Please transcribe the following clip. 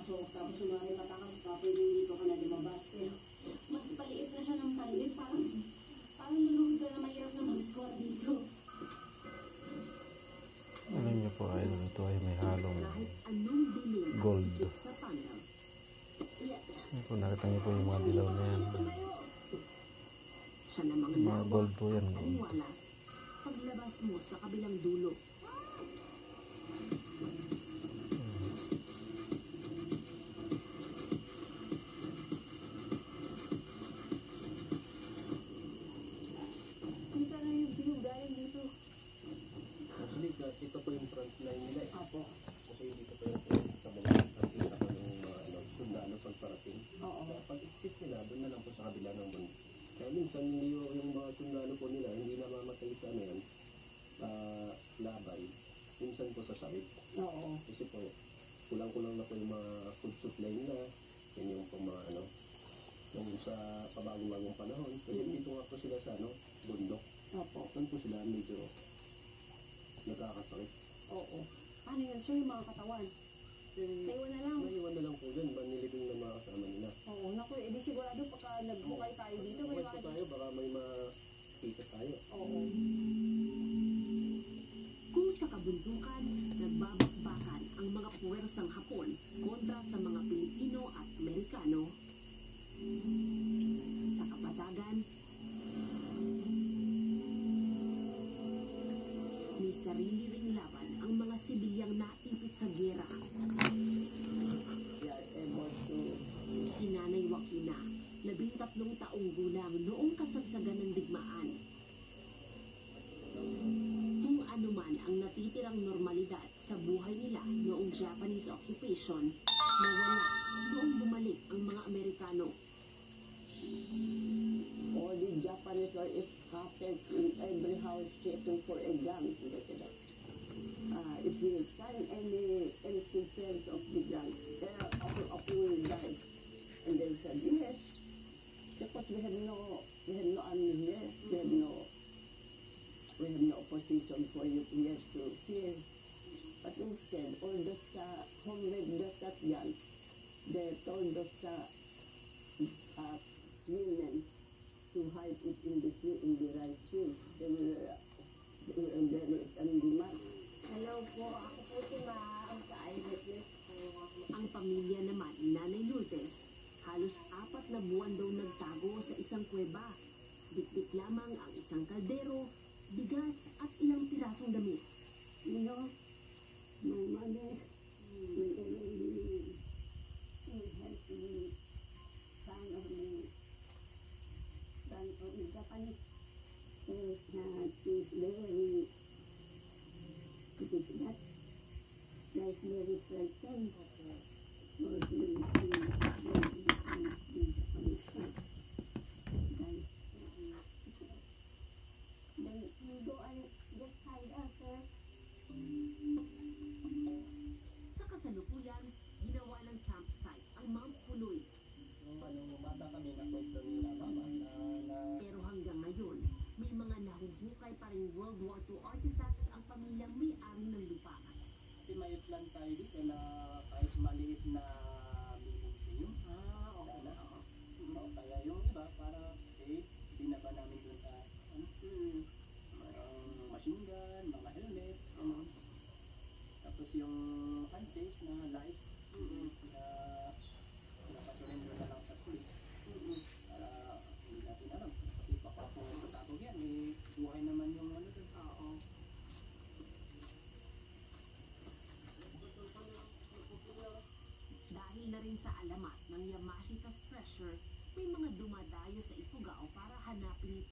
pumasok, tapos sumari patakas ka, pwedeng dito ka na lumabas. Pero mas paliit na siya ng paliit, parang lulungkot ka na mahirap na mag-score dito. Alam niyo po, idol, ito ay may halong gold. Yan po, nakita niyo po yung mga dilaw na yan. Mga gold po yan. Paglabas mo sa kabilang dulo. Kita na yung view galing dito. Actually, ito po yung front line nila eh. Apo. Kasi dito po yung sa mga nakita pa ng mga sundalo pagparating. Oo. Kaya pag-exit nila, doon na lang po sa kabila ng bundok. Kaya minsan hindi yung mga sundalo po nila, hindi na mamatay sa ano yan, labay. Minsan po sa side. Oo. Kasi po, kulang-kulang na po yung mga food supply nila. Yan yung po mga ano, yung sa pabagong-bagong panahon. Kasi dito nga po sila sa ano, bundok. Opo. Doon po sila medyo nagkakasakit. Oo. Ano yan, sir, yung mga katawan? Naiwan na lang. Naiwan na lang po dyan, nilibing ng mga kasama nila. Oo, naku, edi sigurado pagka nagbukay tayo dito, may Bukay po mga... tayo, baka may makita tayo. Oo. Kung sa kabundukan, nagbabakbakan ang mga puwersang Hapon kontra sa mga Pilipino at Amerikano. Sa kapatagan, may sarili ring laban ang mga sibilyang naipit sa gera. Si Nanay Joaquina, 13 taong gulang noong kasagsagan ng digmaan. Kung ano man ang natitirang normalidad sa buhay nila noong Japanese occupation, nawala noong bumalik ang mga Amerikano. All the Japanese are scattered in every house checking for a gun. If we find any pieces of the gun, of will die. And they said, yes, because we have no army here, we have no opposition for you here to fear. But instead, all those homemade guns, they told those women to hide it in the rice field. They were bury it on the mud. Hello po, ako po si Ma'am sa eyewitness po. Ang pamilya naman ni Nanay Lourdes, halos 4 na buwan daw nagtago sa isang kuweba. Bitbit lamang ang isang kaldero, bigas at ilang pirasong damit. You know, my mother, we helped me find of me Japanese. She's very, that's very pleasant. Then we go and just hide us, sir. Sa kasalukuyan, ginawa ng campsite ang Mount Puloy. Nung bata kami, nakwento nila mama na Pero hanggang ngayon, may mga nahuhukay pa rin World War II artifacts ang pamilyang may-ari ng lupa. kasi may plan tayo dito na kahit maliit na museum. Okay. Kaya yung iba para binaba namin doon sa machine gun, mga helmets, tapos yung handsafe na light na napasurrender na lang sa police para hindi natin alam kasi baka kung sasabog yan buhay naman yung ano doon. Dahil na rin sa alamat ng Yamashita's treasure, may mga dumadayo sa Ifugao para hanapin ito.